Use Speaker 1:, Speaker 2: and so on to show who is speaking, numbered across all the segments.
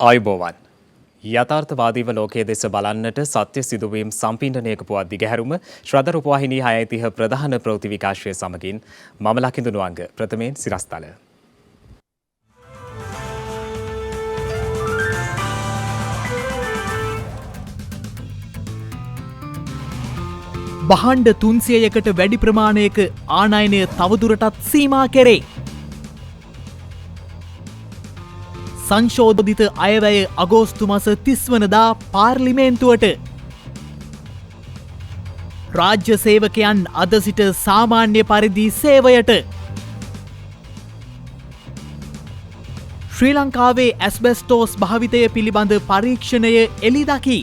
Speaker 1: ආයුබෝවන්. යථාර්ථවාදීව ලෝකයේ දෙස බලන්නට සත්‍ය සිදුවීම් සම්පින්ඩනයක පුවත් දිගහැරුම ශ්‍රද්ධ රූපවාහිනී 6:30 ප්‍රධාන ප්‍රවෘත්ති විකාශය සමගින් මම ලකිඳුණු අංග ප්‍රථමයෙන් සිරස්තල.
Speaker 2: භාණ්ඩ 300කට වැඩි ප්‍රමාණයක ආනයනය තවදුරටත් සීමා කෙරේ. සංශෝධිත අයවැය අගෝස්තු මාස 30 වනදා පාර්ලිමේන්තුවට. රාජ්‍ය සේවකයන් අද සිට සාමාන්‍ය පරිදි සේවයට. ශ්‍රී ලංකාවේ ඇස්බෙස්ටෝස් භාවිතය පිළිබඳ පරීක්ෂණය එළි දකි.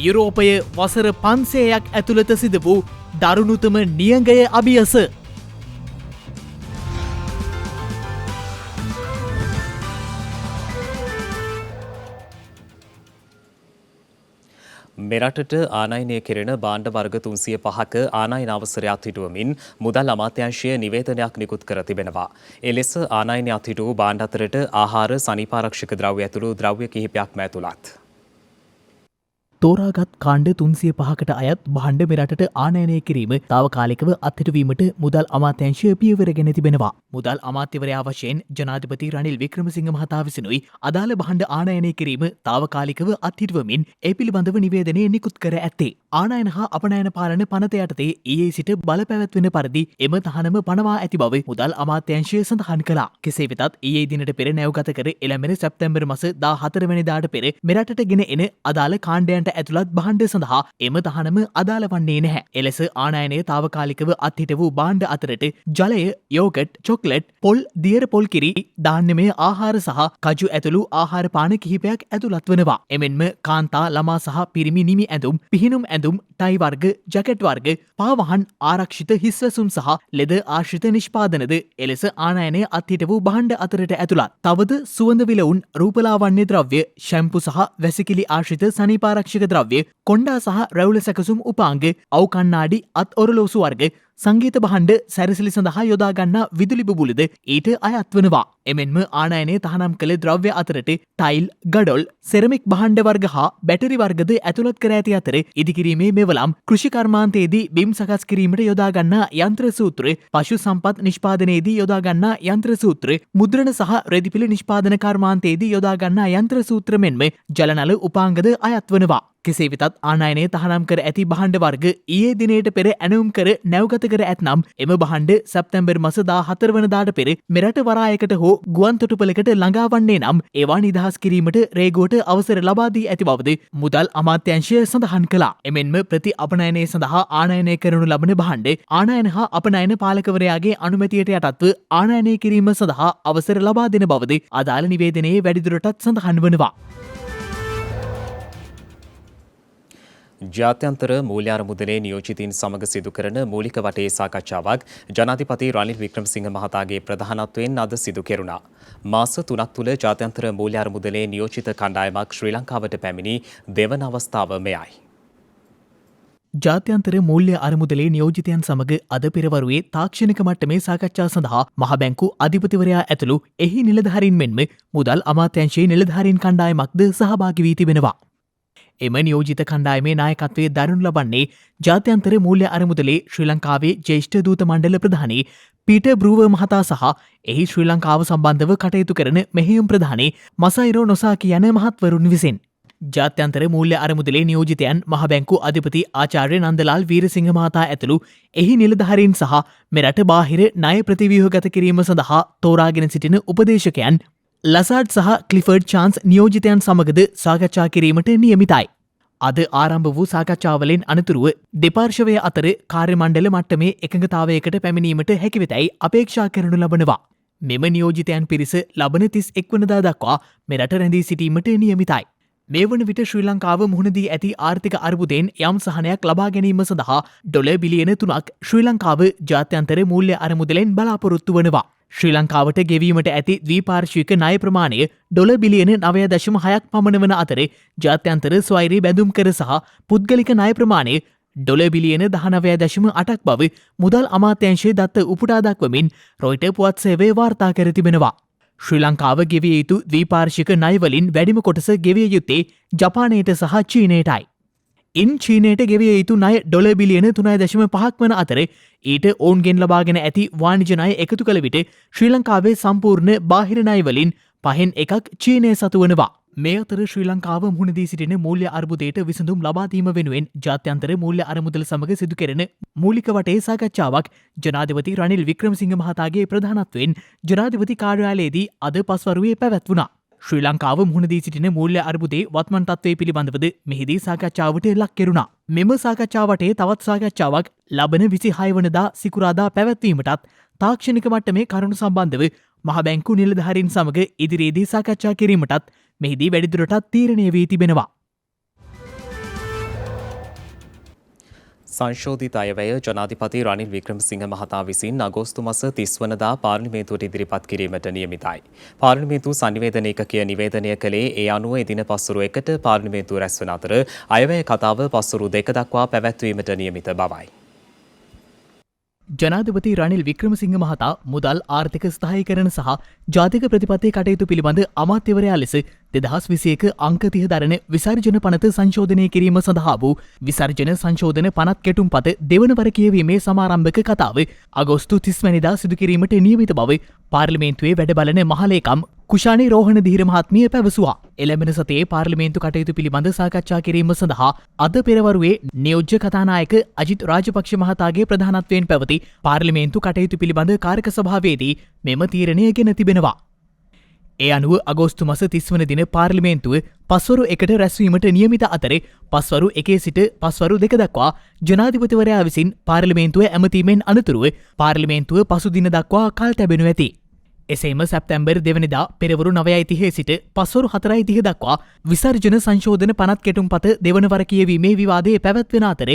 Speaker 2: යුරෝපය වසර 500ක් ඇතුළත සිද වූ දරුණුතම නියඟය අභියස.
Speaker 1: මෙරටට ආනයනය කෙරෙන භාණ්ඩ වර්ග 305ක ආනයන අවසරය අත්හිටුවමින් මුදල් අමාත්‍යාංශය නිවේදනයක් නිකුත් කර තිබෙනවා. එලෙස ආනයනය අත්හිටු වූ භාණ්ඩ අතරට ආහාර සනීපාරක්ෂක ද්‍රව්‍ය ඇතුළු ද්‍රව්‍ය කිහිපයක්ම ඇතුළත්.
Speaker 2: තෝරාගත් කාණ්ඩ 305කට අයත් භාණ්ඩ මෙරටට ආනයනය කිරීම තාවකාලිකව අත්හිටුවීමට මුදල් අමාත්‍යාංශය පියවරගෙන තිබෙනවා. මුදල් අමාත්‍යවරයා වශයෙන් ජනාධිපති රනිල් වික්‍රමසිංහ මහතා විසිනුයි අදාළ භාණ්ඩ ආනයනය කිරීම තාවකාලිකව අත්හිටුවමින් ඒ පිළිබඳව නිවේදනය නිකුත් කර ඇත්තේ. ආනයන හා අපනයන පාලන පනත යටතේ ඊයේ සිට බලපැවැත්වෙන පරිදි එම තහනම පනවා ඇති බව මුදල් අමාත්‍යාංශය සඳහන් කළා. කෙසේ වෙතත් ඊයේ දිනට පෙර නැවගත කර එළඹෙන සැප්තැම්බර් මාස 14 වෙනිදාට පෙර මෙරටට ගෙන එන අදාළ කාණ්ඩයන්ට ඇතුළත් භාණ්ඩ සඳහා එම තහනම අදාළ වන්නේ නැහැ. එලෙස ආනයනය තාවකාලිකව අත්හිට වූ භාණ්ඩ අතරට ජලය, යෝගට්, චොක්ලට්, පොල්, දියර පොල් කිරි, ධාන්‍යමය ආහාර සහ කජු ඇතුළු ආහාර පාන කිහිපයක් ඇතුළත් වනවා. එමෙන්ම කාන්තා, ළමා සහ පිරිමි නිමි ඇඳුම්, පිහිනුම් ඇඳුම්, ටයි වර්ග, ජැකට් වර්ග, පාවහන්, ආරක්ෂිත හිස්වැසුම් සහ ලෙද ආශ්‍රිත නිෂ්පාදනද එලෙස ආනයනය අත්හිට වූ භාණ්ඩ අතරට ඇතුළත්. තවද සුවඳ විලවුන්, රූපලාවන්‍ය ද්‍රව්‍ය, ෂැම්පු සහ වැසිකිලි ආශ්‍රිත සනීපාරක්ෂක ද්‍රව්‍ය, කොණ්ඩා සහ රැවුල සැකසුම් උපාංග, අව් කණ්ණාඩි, අත් ඔරලෝසු වර්ග, සංගීත භාණ්ඩ, සැරසිලි සඳහා යොදා ගන්නා විදුලි බුබුලද ඊට අයත් වනවා. එමෙන්ම ආනයනය තහනම් කළ ද්‍රව්‍ය අතරට ටයිල්, ගඩොල්, සෙරමික් භාණ්ඩ වර්ග හා බැටරි වර්ගද ඇතුළත් කර ඇති අතර ඉදිකිරීමේ මෙවලම්, කෘෂි කර්මාන්තයේදී බිම් සකස් කිරීමට යොදා ගන්නා යන්ත්‍ර සූත්‍ර, පශු සම්පත් නිෂ්පාදනයේදී යොදා ගන්නා යන්ත්‍ර සූත්‍ර, මුද්‍රණ සහ රෙදිපිලි නිෂ්පාදන කර්මාන්තයේදී යොදා ගන්නා යන්ත්‍ර සූත්‍ර මෙන්ම ජලනල උපාංගද අයත් වනවා. කෙසේ වෙතත් ආනයනය තහනම් කර ඇති භාණ්ඩ වර්ග ඊයේ දිනයට පෙර ඇනවුම් කර නැවගත කර ඇතනම් එම භාණ්ඩ සැප්තැම්බර් මාස 14 වනදාට පෙර මෙරට වරායකට හෝ ගුවන් තොටුපළකට ළඟා වන්නේ නම් ඒවා නිදහස් කිරීමට රේගුවට අවසර ලබා දී ඇති බවද මුදල් අමාත්‍යාංශය සඳහන් කළා. එමෙන්ම ප්‍රති අපනයනය සඳහා ආනයනය කරනු ලබන භාණ්ඩ ආනයන හා අපනයන පාලකවරයාගේ අනුමැතියට යටත්ව ආනයනය කිරීම සඳහා අවසර ලබා දෙන බවද අදාළ නිවේදනයේ වැඩිදුරටත් සඳහන් වනවා.
Speaker 1: ජාත්‍යන්තර මූල්‍ය අරමුදලේ නියෝජිතයින් සමග සිදු කරන මූලික වටේ සාකච්ඡාවක් ජනාධිපති රනිල් වික්‍රමසිංහ මහතාගේ ප්‍රධානත්වයෙන් අද සිදු කෙරුණා. මාස 3ක් තුළ ජාත්‍යන්තර මූල්‍ය අරමුදලේ නියෝජිත කණ්ඩායමක් ශ්‍රී ලංකාවට පැමිණි දෙවන අවස්ථාව මෙයයි.
Speaker 2: ජාත්‍යන්තර මූල්‍ය අරමුදලේ නියෝජිතයන් සමග අද පෙරවරුවේ තාක්ෂණික මට්ටමේ සාකච්ඡා සඳහා මහ බැංකු අධිපතිවරයා ඇතුළු එහි නිලධාරීන් මෙන්ම මුදල් අමාත්‍යාංශයේ නිලධාරීන් කණ්ඩායමක්ද සහභාගී වී තිබෙනවා. එම නියෝජිත කණ්ඩායමේ නායකත්වය දරනු ලබන්නේ ජාත්‍යන්තර මූල්‍ය අරමුදලේ ශ්‍රී ලංකාවේ ජ්‍යෙෂ්ඨ දූත මණ්ඩල ප්‍රධානී පීටර් බ්‍රූවර් මහතා සහ එහි ශ්‍රී ලංකාව සම්බන්ධව කටයුතු කරන මෙහෙයුම් ප්‍රධානී මසයිරෝ නොසාකි යන මහත්වරුන් විසින්. ජාත්‍යන්තර මූල්‍ය අරමුදලේ නියෝජිතයන් මහ බැංකු අධිපති ආචාර්ය නන්දලාල් වීරසිංහ මහතා ඇතුළු එහි නිලධාරීන් සහ මෙරට බාහිර ණය ප්‍රතිව්‍යුහගත කිරීම සඳහා තෝරාගෙන සිටින උපදේශකයන් ලසාඩ් සහ ක්ලිෆර්ඩ් චාන්ස් නියෝජිතයන් සමගද සාකච්ඡා කිරීමට නියමිතයි. අද ආරම්භ වූ සාකච්ඡාවලින් අනතුරුව දෙපාර්ශවය අතර කාර්ය මණ්ඩල මට්ටමේ එකඟතාවයකට පැමිණීමට හැකිවෙතැයි අපේක්ෂා කරනු ලබනවා. මෙම නියෝජිතයන් පිරිස ලබන 31 වනදා දක්වා මෙරට රැඳී සිටීමට නියමිතයි. මේ වන විට ශ්‍රී ලංකාව මුහුණදී ඇති ආර්ථික අර්බුදයෙන් යම් සහනයක් ලබා ගැනීම සඳහා ඩොලර් බිලියන 3ක් ශ්‍රී ලංකාව ජාත්‍යන්තර මූල්‍ය අරමුදලෙන් බලාපොරොත්තු වනවා. ශ්‍රී ලංකාවට ගෙවීමට ඇති ද්විපාර්ශ්වික ණය ප්‍රමාණය ඩොලර් බිලියන 9.6ක් පමණ වන අතර ජාත්‍යන්තර ස්වෛරී බැඳුම් කර සහ පුද්ගලික ණය ප්‍රමාණය ඩොලර් බිලියන 19.8ක් බව මුදල් අමාත්‍යාංශය දත්ත උපුටා දක්වමින් රොයිටර් පුවත් සේවය වාර්තා කර තිබෙනවා. ශ්‍රී ලංකාව ගෙවිය යුතු ද්වීපාර්ශික ණයවලින් වැඩිම කොටස ගෙවිය යුත්තේ ජපානයට සහ චීනයටයි. ඉන් චීනයට ගෙවිය යුතු ණය ඩොලර් බිලියන 3.5ක් වන අතර ඊට ඔවුන්ගෙන් ලබාගෙන ඇති වාණිජ ණය එකතු කළ විට ශ්‍රී ලංකාවේ සම්පූර්ණ බාහිර ණයවලින් 5න් එකක් චීනය සතු වනවා. මේ අතර ශ්‍රී ලංකාව මුහුණදී සිටින මූල්‍ය අර්බුදයට විසඳුම් ලබාදීම වෙනුවෙන් ජාත්‍යන්තර මූල්‍ය අරමුදල් සමග සිදු කෙරෙන මූලික වටේ සාකච්ඡාවක් ජනාධිපති රනිල් වික්‍රමසිංහ මහතාගේ ප්‍රධානත්වයෙන් ජනාධිපති කාර්යාලයේදී අද පස්වරුවේ පැවැත්වුණා. ශ්‍රී ලංකාව මුහුණදී සිටින මූල්‍ය අර්බුදයේ වත්මන් තත්ත්වය පිළිබඳවද මෙහිදී සාකච්ඡාවට ලක් කෙරුණා. මෙම සාකච්ඡාවටේ තවත් සාකච්ඡාවක් ලබන 26 වනදා සිකුරාදා පැවැත්වීමටත් තාක්ෂණික මට්ටමේ කරුණු සම්බන්ධව මහ බැංකු නිලධාරීන් සමග ඉදිරියේදී සාකච්ඡා කිරීමටත් මෙහිදී වැඩිදුරටත් තීරණය වී තිබෙනවා.
Speaker 1: සංශෝධිත අයවැය ජනාධිපති රනිල් වික්‍රමසිංහ මහතා විසින් අගෝස්තු මාස 30 වනදා පාර්ලිමේන්තුවට ඉදිරිපත් කිරීමට නියමිතයි. පාර්ලිමේන්තු සංනිවේදන ඒකකය නිවේදනය කළේ ඒ අනුව එදින පස්වරු 1ට පාර්ලිමේන්තුව රැස්වන අතර අයවැය කතාව පස්වරු 2 දක්වා පැවැත්වීමට නියමිත බවයි.
Speaker 2: ජනාධිපති රනිල් වික්‍රමසිංහ මහතා මුදල් ආර්ථික ස්ථායීකරණ සහ ජාතික ප්‍රතිපත්ති කටයුතු පිළිබඳ අමාත්‍යවරයා ලෙස 2021 අංක 30 දරන විසර්ජන පනත සංශෝධනය කිරීම සඳහා වූ විසර්ජන සංශෝධන පනත් කෙටුම්පත දෙවන වර කියවීමේ සමාරම්භක කතාව අගෝස්තු 30 වැනිදා සිදු කිරීමට නියමිත බව පාර්ලිමේන්තුවේ වැඩ බලන මහලේකම් කුෂානි රෝහණ දීර මහත්මිය පැවසුවා. එළඹෙන සතියේ පාර්ලිමේන්තු කටයුතු පිළිබඳ සාකච්ඡා කිරීම සඳහා අද පෙරවරුවේ නියෝජ්‍ය කතානායක අජිත් රාජපක්ෂ මහතාගේ ප්‍රධානත්වයෙන් පැවති පාර්ලිමේන්තු කටයුතු පිළිබඳ කාර්ක සභාවේදී මෙම තීරණය ගෙන තිබෙනවා. ඒ අනුව අගෝස්තු මාස 30 වන දින පාර්ලිමේන්තුව පස්වරු 1ට රැස්වීමට නියමිත අතර පස්වරු 1 සිට පස්වරු 2 දක්වා ජනාධිපතිවරයා විසින් පාර්ලිමේන්තුව ඇමතීමෙන් අනතුරුව පාර්ලිමේන්තුව පසු දින දක්වා කල් තැබෙනු ඇති. එසේම සැප්තැම්බර් 2 වෙනිදා පෙරවරු 9:30 සිට පස්වරු 4:30 දක්වා විසර්ජන සංශෝධන පනත් කෙටුම්පත දෙවන වර කියවීමේ විවාදයේ පැවැත්වෙන අතර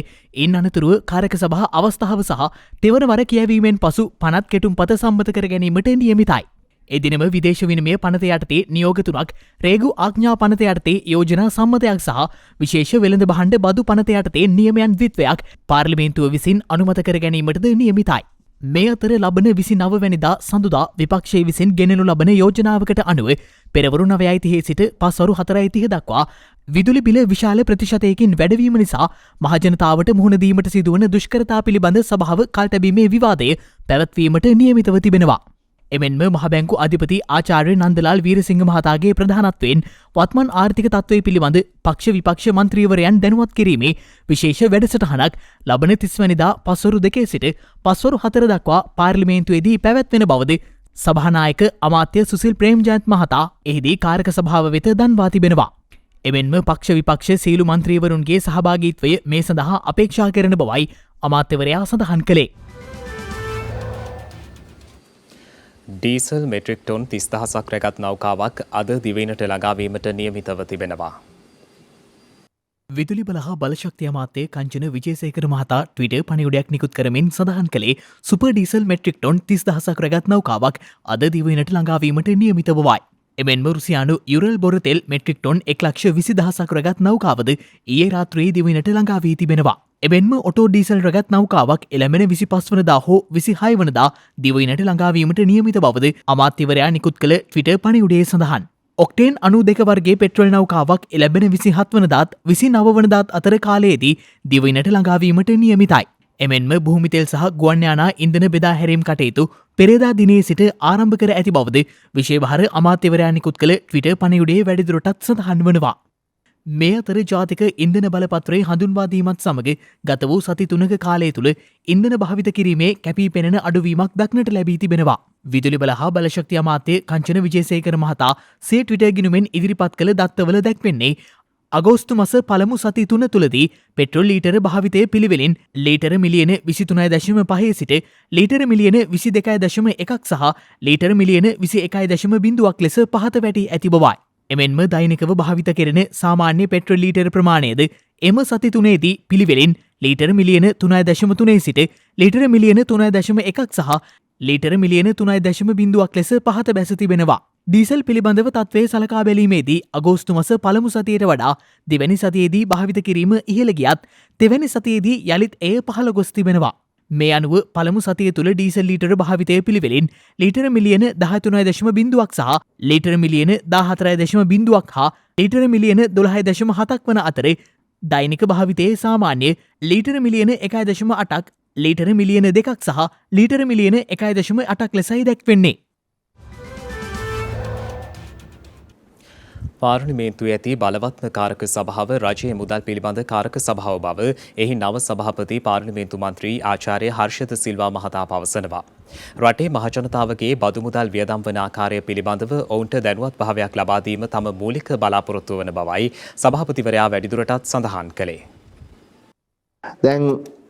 Speaker 2: ඉන් අනතුරුව කාරක සභා අවස්ථාව සහ දෙවන වර කියවීමෙන් පසු පනත් කෙටුම්පත සම්මත කර ගැනීමට නියමිතයි. එදිනම විදේශ විනිමය පනත යටතේ නියෝග 3ක්, රේගු ආඥා පනත යටතේ යෝජනා සම්මතයක් සහ විශේෂ වෙළඳ භාණ්ඩ බදු පනත යටතේ නියමයන් ද්විත්වයක් පාර්ලිමේන්තුව විසින් අනුමත කර ගැනීමටද නියමිතයි. මේ අතර ලබන 29 වැනිදා සඳුදා විපක්ෂයේ විසින් ගෙනෙනු ලබන යෝජනාවකට අනුව පෙරවරු 9:30 සිට පස්වරු 4:30 දක්වා විදුලි බිල විශාල ප්‍රතිශතයකින් වැඩිවීම නිසා මහජනතාවට මුහුණ දීමට සිදුවන දුෂ්කරතා පිළිබඳ සභාව කල්තැබීමේ විවාදය පැවැත්වීමට නියමිතව තිබෙනවා. එමෙන්ම මහ බැංකු අධිපති ආචාර්ය නන්දලාල් වීරසිංහ මහතාගේ ප්‍රධානත්වයෙන් වත්මන් ආර්ථික තත්ත්වය පිළිබඳ පක්ෂ විපක්ෂ මන්ත්‍රීවරයන් දැනුවත් කිරීමේ විශේෂ වැඩසටහනක් ලබන 30 වැනිදා පස්වරු 2 සිට පස්වරු 4 දක්වා පාර්ලිමේන්තුවේදී පැවැත්වෙන බවද සභානායක අමාත්‍ය සුසිල් ප්‍රේම්ජයන්ත් මහතා එහිදී කාරක සභාව වෙත දන්වා තිබෙනවා. එමෙන්ම පක්ෂ විපක්ෂ සියලු මන්ත්‍රීවරුන්ගේ සහභාගීත්වය මේ සඳහා අපේක්ෂා කරන බවයි අමාත්‍යවරයා සඳහන් කළේ.
Speaker 1: ඩීසල් මෙට්‍රික් ටොන් 30,000ක් රැගත් නෞකාවක් අද දිවයිනට ළඟාවීමට නියමිතව තිබෙනවා.
Speaker 2: විදුලි බල හා බලශක්ති අමාත්‍ය කංචන විජේසේකර මහතා ට්විටර් පණිවුඩයක් නිකුත් කරමින් සඳහන් කළේ සුපර් ඩීසල් මෙට්‍රික් ටොන් 30,000ක් රැගත් නෞකාවක් අද දිවයිනට ළඟාවීමට නියමිත බවයි. එමෙන්ම රුසියානු යුරල් බොර තෙල් මෙට්‍රික් ටොන් 1,20,000ක් රැගත් නෞකාවද ඊයේ රාත්‍රියේ දිවයිනට ළඟා වී තිබෙනවා. එබැන්ම ඔටෝ ඩීසල් රැගත් නෞකාවක් එළඹෙන 25 වනදා හෝ 26 වනදා දිවයිනට ළඟාවීමට නියමිත බවද අමාත්‍යවරයා නිකුත් කළ ට්විටර් පණිවුඩයේ සඳහන්. ඔක්ටේන් 92 වර්ගයේ පෙට්‍රල් නෞකාවක් එළඹෙන 27 වනදාත් 29 වනදාත් අතර කාලයේදී දිවයිනට ළඟාවීමට නියමිතයි. එමෙන්ම භූමි තෙල් සහ ගුවන් යානා ඉන්ධන බෙදා හැරීම් කටයුතු පෙරේදා දිනේ සිට ආරම්භ කර ඇති බවද විශේෂ අමාත්‍යවරයා නිකුත් කළ ට්විටර් පණිවුඩයේ වැඩිදුරටත් සඳහන් වනවා. මේ අතර ජාතික ඉන්ධන බලපත්‍රයේ හඳුන්වා දීමත් සමග ගත වූ සති 3ක කාලය තුළ ඉන්ධන භාවිත කිරීමේ කැපී පෙනෙන අඩුවීමක් දක්නට ලැබී තිබෙනවා. විදුලි බල හා බලශක්ති අමාත්‍ය කංචන විජේසේකර මහතා සේ ට්විටර් ගිණුමෙන් ඉදිරිපත් කළ දත්තවල දැක්වෙන්නේ අගෝස්තු මාස පළමු සති 3 තුලදී පෙට්‍රල් ලීටර භාවිතය පිළිවෙලින් ලීටර මිලියන 23.5 සිට ලීටර මිලියන 22.1ක් සහ ලීටර මිලියන 21.0ක් ලෙස පහත වැටී ඇති බවයි. එමෙන්ම දෛනිකව භාවිත කෙරෙන සාමාන්‍ය පෙට්‍රල් ලීටර ප්‍රමාණයද එම සති 3ේදී පිළිවෙලින් ලීටර මිලියන 3.3 සිට ලීටර මිලියන 3.1ක් සහ ලීටර මිලියන 3.0ක් ලෙස පහත බැස තිබෙනවා. ඩීසල් පිළිබඳව තත්ත්වය සලකා බැලීමේදී අගෝස්තු මාස පළමු සතියට වඩා දෙවැනි සතියේදී භාවිත කිරීම ඉහළ ගියත් තෙවැනි සතියේදී යළිත් එය පහළ ගොස් තිබෙනවා. මේ අනුව පළමු සතිය තුළ ඩීසල් ලීටර භාවිතය පිළිවෙලින් ලීටර මිලියන 13.0ක් සහ ලීටර මිලියන 14.0ක් හා ලීටර මිලියන 12.7ක් වන අතර දෛනික භාවිතයේ සාමාන්‍ය ලීටර මිලියන 1.8ක් ලීටර මිලියන 2ක් සහ ලීටර මිලියන 1.8ක් ලෙසයි දැක්වෙන්නේ.
Speaker 1: පාර්ලිමේන්තුවේ ඇති බලවත්ම කාරක සභාව රජයේ මුදල් පිළිබඳ කාරක සභාව බව එහි නව සභාපති පාර්ලිමේන්තු මන්ත්‍රී ආචාර්ය හර්ෂද සිල්වා මහතා පවසනවා. රටේ මහජනතාවගේ බදු මුදල් වියදම් වන ආකාරය පිළිබඳව ඔවුන්ට දැනුවත් භාවයක් ලබා දීම තම මූලික බලාපොරොත්තුව වන බවයි සභාපතිවරයා වැඩිදුරටත් සඳහන් කළේ.
Speaker 3: දැන්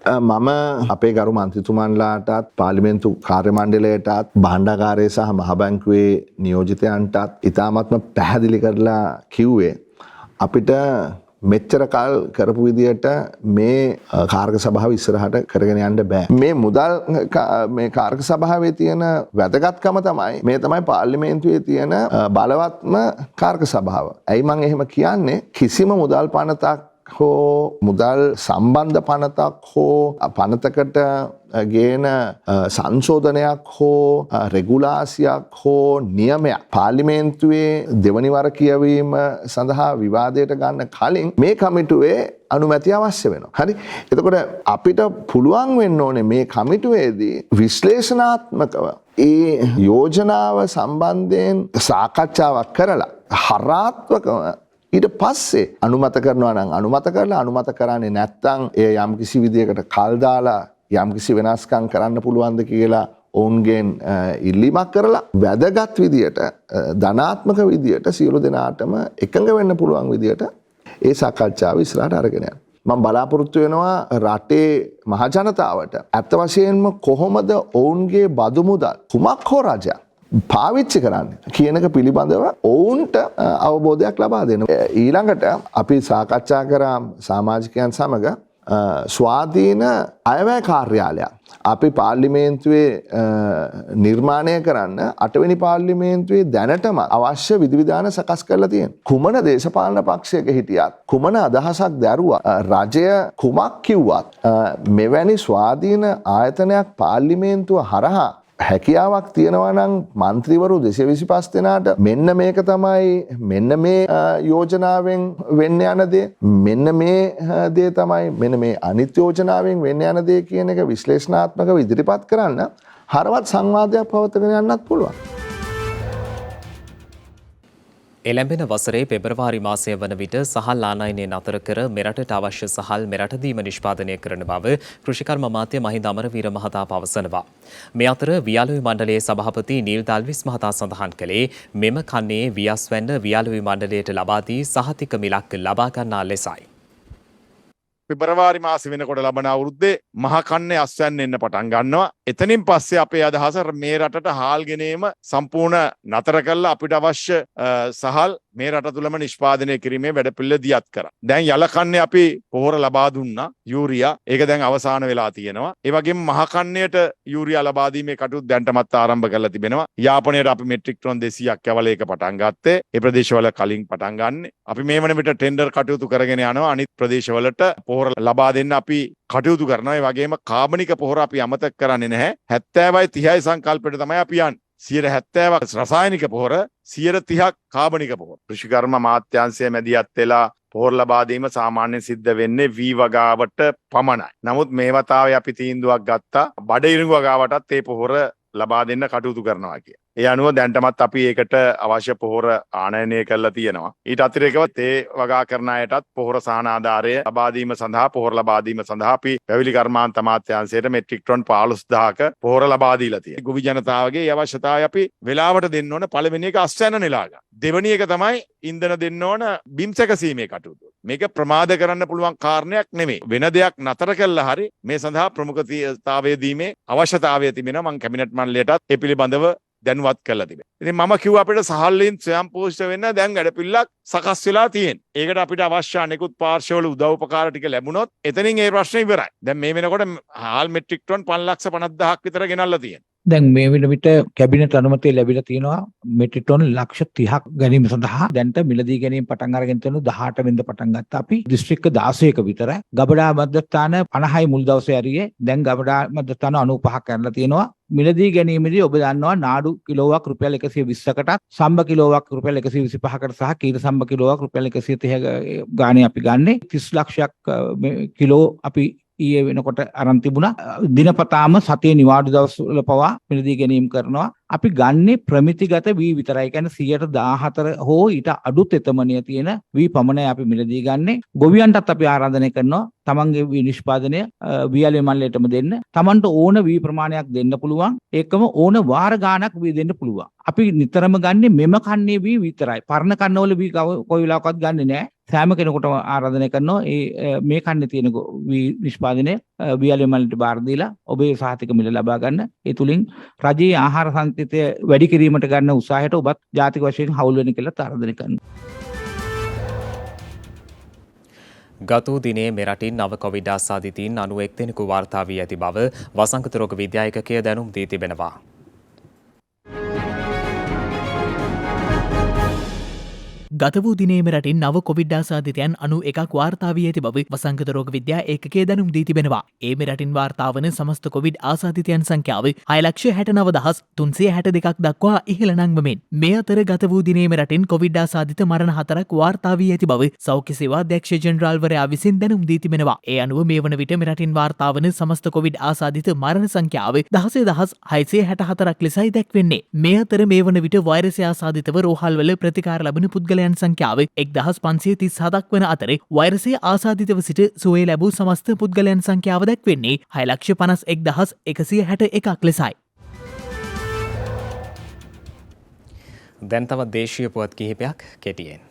Speaker 3: මම අපේ ගරු මන්ත්‍රීතුමන්ලාටත් පාර්ලිමේන්තු කාර්ය මණ්ඩලයටත් භාණ්ඩාගාරය සහ මහ බැංකුවේ නියෝජිතයන්ටත් ඉතාමත්ම පැහැදිලි කරලා කිව්වේ අපිට මෙච්චර කල් කරපු විදියට මේ කාර්ක සභාව ඉස්සරහට කරගෙන යන්න බෑ. මේ මුදල් මේ කාර්ක සභාවේ තියෙන වැදගත්කම තමයි මේ තමයි පාර්ලිමේන්තුවේ තියෙන බලවත්ම කාර්ක සභාව. ඇයි මම එහෙම කියන්නේ? කිසිම මුදල් පනතක් හෝ මුදල් සම්බන්ධ පනතක් හෝ පනතකට ගේන සංශෝධනයක් හෝ රෙගුලාසියක් හෝ නියමයක් පාර්ලිමේන්තුවේ දෙවනි වර කියවීම සඳහා විවාදයට ගන්න කලින් මේ කමිටුවේ අනුමැතිය අවශ්‍ය වෙනවා. හරි. එතකොට අපිට පුළුවන් වෙන්න ඕනේ මේ කමිටුවේදී විශ්ලේෂණාත්මකව ඒ යෝජනාව සම්බන්ධයෙන් සාකච්ඡාවක් කරලා හරාත්මකව ඊට පස්සේ අනුමත කරනවා නම් අනුමත කරලා අනුමත කරන්නේ නැත්නම් එය යම්කිසි විදියකට කල් දාලා යම්කිසි වෙනස්කම් කරන්න පුළුවන්ද කියලා ඔවුන්ගෙන් ඉල්ලීමක් කරලා වැදගත් විදියට ධනාත්මක විදියට සියලු දෙනාටම එකඟ වෙන්න පුළුවන් විදියට ඒ සාකච්ඡාව ඉස්සරහට අරගෙන යන්න. මම බලාපොරොත්තු වෙනවා රටේ මහජනතාවට ඇත්ත වශයෙන්ම කොහොමද ඔවුන්ගේ බදු මුදල් කුමක් හෝ රජයක් පාවිච්චි කරන්න කියන එක පිළිබඳව ඔවුන්ට අවබෝධයක් ලබා දෙන්න. ඊළඟට අපි සාකච්ඡා කරා සමාජිකයන් සමග ස්වාධීන අයවැය කාර්යාලයක් අපි පාර්ලිමේන්තුවේ නිර්මාණය කරන්න 8 වෙනි පාර්ලිමේන්තුවේ දැනටම අවශ්‍ය විධිවිධාන සකස් කරලා තියෙනවා. කුමන දේශපාලන පක්ෂයක හිටියත් කුමන අදහසක් දැරුවත් රජය කුමක් කිව්වත් මෙවැනි ස්වාධීන ආයතනයක් පාර්ලිමේන්තුව හරහා හැකියාවක් තියෙනවා නම් මන්ත්‍රීවරු 225 දෙනාට මෙන්න මේක තමයි මෙන්න මේ යෝජනාවෙන් වෙන්න යන දේ මෙන්න මේ දේ තමයි මෙන්න මේ අනිත් යෝජනාවෙන් වෙන්න යන දේ කියන එක විශ්ලේෂණාත්මකව ඉදිරිපත් කරන්න හරවත් සංවාදයක් පවත්වාගෙන යන්නත් පුළුවන්.
Speaker 1: එළැඹෙන වසරේ පෙබරවාරි මාසය වන විට සහල් ආනයනය නතර කර මෙරටට අවශ්‍ය සහල් මෙරටදීම නිෂ්පාදනය කරන බව කෘෂිකර්ම අමාත්‍ය මහින්ද අමරවීර මහතා පවසනවා. මේ අතර වියාලුවේ මණ්ඩලයේ සභාපති නීල් දල්විස් මහතා සඳහන් කළේ මෙම කන්නේ වියස් වැන්න වියාලුවේ මණ්ඩලයට ලබා දී සහතික මිලක් ලබා ගන්නා ලෙසයි.
Speaker 4: පෙබරවාරි මාසෙ වෙනකොට ලබන අවුරුද්දේ මහා කන්නේ අස්වැන්න එන්න පටන් ගන්නවා. එතනින් පස්සේ අපේ අදහස මේ රටට හාල් ගෙනීම සම්පූර්ණ නතර කරලා අපිට අවශ්‍ය සහල් මේ රට තුළම නිෂ්පාදනය කිරීමේ වැඩපිළිවෙල දියත් කරා. දැන් යලකන්නේ අපි පොහොර ලබා දුන්නා යූරියා. ඒක දැන් අවසන් වෙලා තියෙනවා. ඒ වගේම මහා කන්නයට යූරියා ලබා දීමේ කටයුතු දැන්ටමත් ආරම්භ කරලා තිබෙනවා. යාපනයට අපි මෙට්‍රික් ටොන් 200ක් යවල ඒක පටන් ගත්තේ. ඒ ප්‍රදේශවල කලින් පටන් ගන්නෙ. අපි මේ වන විට ටෙන්ඩර් කටයුතු කරගෙන යනවා අනිත් ප්‍රදේශවලට පොහොර ලබා දෙන්න අපි කටයුතු කරනවා. ඒ වගේම කාබනික පොහොර අපි අමතක කරන්නේ නැහැ. 70යි 30යි සංකල්පයට තමයි අපි යන්නේ. 70ක් රසායනික පොහොර 30ක් කාබනික පොහොර. කෘෂිකර්ම අමාත්‍යාංශය මැදිහත් වෙලා පොහොර ලබා දීම සාමාන්‍යයෙන් සිද්ධ වෙන්නේ වී වගාවට පමණයි. නමුත් මේ වතාවේ අපි තීන්දුවක් ගත්තා බඩ ඉරිඟු වගාවටත් මේ පොහොර ලබා දෙන්න කටයුතු කරනවා කියලා. ඒ අනුව දැන්ටමත් අපි ඒකට අවශ්‍ය පොහොර ආනයනය කරලා තියෙනවා. ඊට අතිරේකව තේ වගා කරන අයටත් පොහොර සහන ආධාරය ලබා දීම සඳහා පොහොර ලබා දීම සඳහා අපි පැවිලි කර්මාන්ත අමාත්‍යාංශයට මෙට්‍රික් ටොන් 15000ක පොහොර ලබා දීලා තියෙනවා. ගොවි ජනතාවගේ අවශ්‍යතාවය අපි වෙලාවට දෙන්න ඕන. පළවෙනි එක අස්වැන්න නෙලා ගන්න. දෙවෙනි එක තමයි ඉන්ධන දෙන්න ඕන බිම් සැකසීමේ කටයුතු. මේක ප්‍රමාද කරන්න පුළුවන් කාරණයක් නෙමෙයි. වෙන දෙයක් නතර කළා හරි මේ සඳහා ප්‍රමුඛතාවය දීමේ අවශ්‍යතාවය තිබෙනවා. මම කැබිනට් මණ්ඩලයටත් ඒ පිළිබඳව දැනුවත් කරලා තිබෙනවා. ඉතින් මම කිව්වා අපිට සහල්ලින් ස්වයං පෝෂිත වෙන්න දැන් වැඩපිළිවෙලක් සකස් වෙලා තියෙනවා. ඒකට අපිට අවශ්‍ය අනෙකුත් පාර්ශවවල උදව් උපකාර ටික ලැබුණොත් එතනින් ඒ ප්‍රශ්නේ ඉවරයි. දැන් මේ වෙනකොට හාල් මෙට්‍රික් ටොන් 5,50,000ක් විතර ගෙනල්ලා තියෙනවා.
Speaker 5: දැන් මේ වෙන විට කැබිනට් අනුමැතිය ලැබිලා තියෙනවා මෙට්‍රික් ටන් ලක්ෂ 30ක් ගැනීම සඳහා. දැන්ට මිලදී ගැනීම පටන් අරගෙන තියෙනවා 18 වෙනිදා පටන් ගත්තා අපි. දිස්ත්‍රික්ක 16ක විතර. ගබඩා මධ්‍යස්ථාන 50යි මුල් දවසේ හරියේ. දැන් ගබඩා මධ්‍යස්ථාන 95ක් කරලා තියෙනවා. මිලදී ගැනීමේදී ඔබ දන්නවා නාඩු කිලෝවක් රුපියල් 120කටත් සම්බ කිලෝවක් රුපියල් 125කට සහ කීර සම්බ කිලෝවක් රුපියල් 130 ගානේ අපි ගන්නෙ 30 ලක්ෂයක් කිලෝ අපි ඊයේ වෙනකොට අරන් තිබුණා. දිනපතාම සතියේ නිවාඩු දවස්වල පවා මිලදී ගැනීම කරනවා. අපි ගන්නේ ප්‍රමිතිගත වී විතරයි. කියන්නේ 114 හෝ ඊට අඩු තෙතමනිය තියෙන වී පමණයි අපි මිලදී ගන්නේ. ගොවියන්ටත් අපි ආරාධනය කරනවා තමන්ගේ වී නිෂ්පාදනය වීඇලේ මණ්ඩලයටම දෙන්න. තමන්ට ඕන වී ප්‍රමාණයක් දෙන්න පුළුවන්. ඒකම ඕන වාර ගාණක් වී දෙන්න පුළුවන්. අපි නිතරම ගන්නේ මෙම කන්නේ වී විතරයි. පරණ කන්නවල වී කොයි වෙලාවකවත් ගන්නෙ නෑ. සෑම කෙනෙකුටම ආරාධනය කරනවා මේ කන්නේ තියෙන වී නිෂ්පාදනය වීඇලේ මණ්ඩලයට බාර දීලා ඔබේ සහතික මිල ලබා ගන්න. ඒ තුලින් රජයේ ආහාර සංස්කෘතිය වැඩි කිරීමට ගන්න උත්සාහයට ඔබත් ජාතික වශයෙන් හවුල් වෙන කියලා ආරාධනය කරනවා.
Speaker 1: ගත වූ දිනේ මෙරටින් නව කොවිඩ් ආසාදිතයින් 91 දෙනෙකු වාර්තා වී ඇති බව වසංගත රෝග විද්‍යායකකය දැනුම් දී තිබෙනවා.
Speaker 2: ගත වූ දිනේ මෙරටින් නව කොවිඩ් ආසාදිතයන් 91ක් වාර්තා වී ඇති බව වසංගත රෝග විද්‍යා ඒකකය දැනුම් දී තිබෙනවා. ඒ මෙරටින් වාර්තා වන සමස්ත කොවිඩ් ආසාදිතයන් සංඛ්‍යාව 6,69,362ක් දක්වා ඉහළ නංවමින් මේ අතර ගත වූ දිනේ මෙරටින් කොවිඩ් ආසාදිත මරණ 4ක් වාර්තා වී ඇති බව සෞඛ්‍ය සේවා අධ්‍යක්ෂ ජෙනරාල්වරයා විසින් දැනුම් දී තිබෙනවා. ඒ අනුව මේ වන විට මෙරටින් වාර්තා වන සමස්ත කොවිඩ් ආසාදිත මරණ සංඛ්‍යාව 16,664ක් ලෙසයි දැක්වෙන්නේ. මේ අතර මේ වන විට වෛරසය ආසාදිතව රෝහල්වල ප්‍රතිකාර ලබන පුද්ගලයන් සංඛ්‍යාව 1537ක් වන අතර වෛරසය ආසාදිතව සිට සුවය ලැබූ සමස්ත පුද්ගලයන් සංඛ්‍යාව දැක්වෙන්නේ 6,51,161ක් ලෙසයි.
Speaker 1: දැන් තවත් දේශීය පුවත් කිහිපයක් කෙටියෙන්.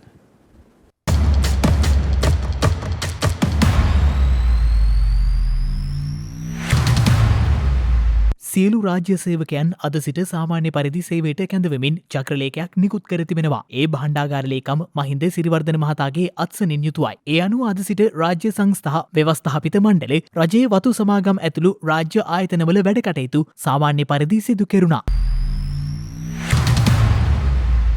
Speaker 2: සියලු රාජ්‍ය සේවකයන් අද සිට සාමාන්‍ය පරිදි සේවයට කැඳවමින් චක්‍රලේඛයක් නිකුත් කර තිබෙනවා. ඒ භාණ්ඩාගාර ලේකම් මහින්ද සිරිවර්ධන මහතාගේ අත්සනින් යුතුවයි. ඒ අනුව අද සිට රාජ්‍ය සංස්ථා ව්‍යවස්ථාපිත මණ්ඩලය රජයේ වතු සමාගම් ඇතුළු රාජ්‍ය ආයතනවල වැඩ කටයුතු සාමාන්‍ය පරිදි සිදු කෙරුණා.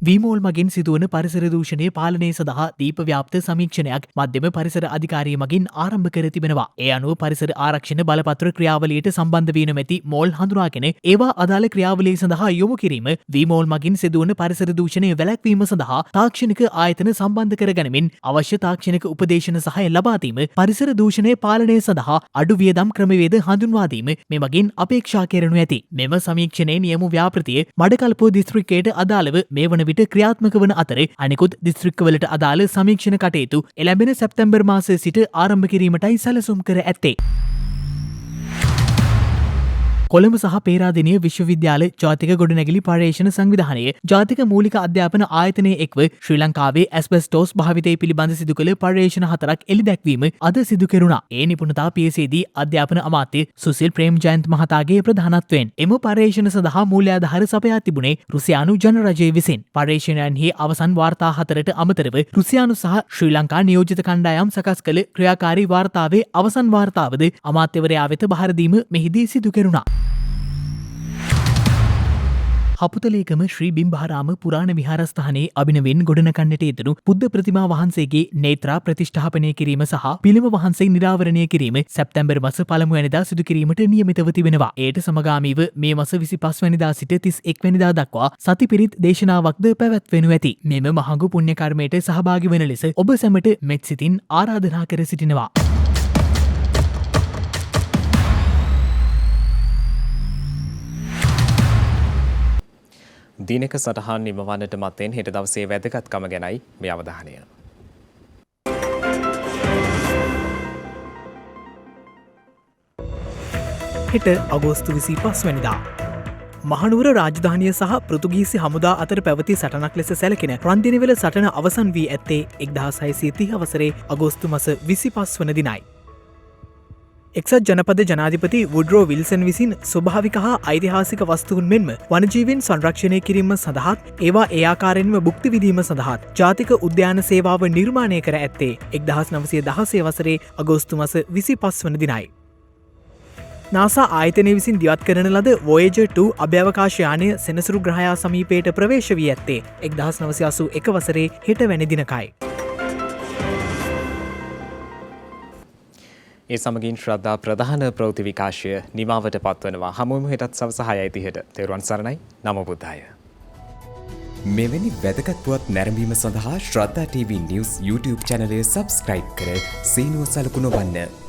Speaker 2: වීමෝල් මගින් සිදුවන පරිසර දූෂණය පාලනය සඳහා දීපව්‍යාප්ත සමීක්ෂණයක් මධ්‍යම පරිසර අධිකාරිය මගින් ආරම්භ කර තිබෙනවා. ඒ අනුව පරිසර ආරක්ෂණ බලපත්‍ර ක්‍රියාවලියට සම්බන්ධ වී නොමැති මෝල් හඳුනාගෙන ඒවා අදාළ ක්‍රියාවලිය සඳහා යොමු කිරීම, වීමෝල් මගින් සිදුවන පරිසර දූෂණය වැළැක්වීම සඳහා තාක්ෂණික ආයතන සම්බන්ධ කර ගැනීමෙන් අවශ්‍ය තාක්ෂණික උපදේශන සහාය ලබා දීම, පරිසර දූෂණය පාලනය සඳහා අඩු වියදම් ක්‍රමවේද හඳුන්වා දීම මේ මගින් අපේක්ෂා කෙරෙනු ඇති. මෙම සමීක්ෂණයේ නියම ව්‍යාපෘතිය මඩකල්පුව දිස්ත්‍රික්කයට අදාළව මේ වන විට ක්‍රියාත්මක වන අතර අනෙකුත් දිස්ත්‍රික්කවලට අදාළ සමීක්ෂණ කටයුතු එළැඹෙන සැප්තැම්බර් මාසයේ සිට ආරම්භ කිරීමටයි සැලසුම් කර ඇත්තේ. කොළඹ සහ පේරාදෙණිය විශ්වවිද්‍යාල ජාතික ගොඩනැගිලි පර්යේෂණ සංවිධානය ජාතික මූලික අධ්‍යාපන ආයතනයේ එක්ව ශ්‍රී ලංකාවේ ඇස්බෙස්ටෝස් භාවිතය පිළිබඳ සිදු කළ පර්යේෂණ 4ක් එළිදැක්වීම අද සිදු කෙරුණා. ඒ නිපුණතා පියසේදී අධ්‍යාපන අමාත්‍ය සුසිල් ප්‍රේම්ජයන්ත් මහතාගේ ප්‍රධානත්වයෙන් එම පර්යේෂණ සඳහා මූල්‍යාධාර සපයා තිබුණේ රුසියානු ජනරජය විසින්. පර්යේෂණයන්හි අවසන් වාර්තා 4ට අමතරව රුසියානු සහ ශ්‍රී ලංකා නියෝජිත කණ්ඩායම් සකස් කළ ක්‍රියාකාරී වාර්තාවේ අවසන් වාර්තාවද අමාත්‍යවරයා වෙත බහර දීම මෙහිදී සිදු කෙරුණා. හපුතලේකම ශ්‍රී බිම්බහරාම පුරාණ විහාරස්ථානයේ අභිනවෙන් ගොඩනගන්නට යෙදුණු බුද්ධ ප්‍රතිමා වහන්සේගේ නේත්‍රා ප්‍රතිෂ්ඨාපනය කිරීම සහ පිළිම වහන්සේ නිරාවරණය කිරීම සැප්තැම්බර් මාස 1 වෙනිදා සිදු කිරීමට නියමිතව තිබෙනවා. එයට සමගාමීව මේ මාස 25 වෙනිදා සිට 31 වෙනිදා දක්වා සතිපිරිත් දේශනාවක්ද පැවැත්වෙනු ඇති. මෙම මහඟු පුණ්‍ය කර්මයට සහභාගී වන ලෙස ඔබ සැමට මෙත් සිතින් ආරාධනා කර සිටිනවා.
Speaker 1: දිනක සටහන් නිමවන්නට මත්තෙන් හෙට දවසේ වැදගත්කම ගැනයි මේ අවධානය.
Speaker 2: හෙට අගෝස්තු 25 වෙනිදා මහනුවර රාජධානිය සහ පෘතුගීසි හමුදා අතර පැවති සටනක් ලෙස සැලකෙන රන්දිනවෙල සටන අවසන් වී ඇත්තේ 1630 වසරේ අගෝස්තු මාස 25 වන දිනයි. එක්සත් ජනපද ජනාධිපති වුඩ්රෝ විල්සන් විසින් ස්වභාවික හා ඓතිහාසික වස්තුන් මෙන්ම වනජීවීන් සංරක්ෂණය කිරීම සඳහාත් ඒවා ඒ ආකාරයෙන්ම භුක්ති විඳීම සඳහාත් ජාතික උද්‍යාන සේවාව නිර්මාණය කර ඇත්තේ 1916 වසරේ අගෝස්තු මාස 25 වන දිනයි. නාසා ආයතනය විසින් දිවත් කරන ලද Voyager 2 අභ්‍යවකාශයානය සෙනසුරු ග්‍රහයා සමීපයට ප්‍රවේශ වී ඇත්තේ 1981 වසරේ හෙට වැනි දිනකයි.
Speaker 1: ඒ සමගින් ශ්‍රද්ධා ප්‍රධාන ප්‍රවෘත්ති විකාශය නිමාවට පත්වනවා. හමුවමු හෙටත් සවස 6:30ට. තෙරුවන් සරණයි. නමෝ බුද්ධාය.
Speaker 6: මෙවැනි වැදගත් පුවත් නැරඹීම සඳහා ශ්‍රද්ධා TV News YouTube channel එක subscribe කර සීනුව සලකුණ වන්න.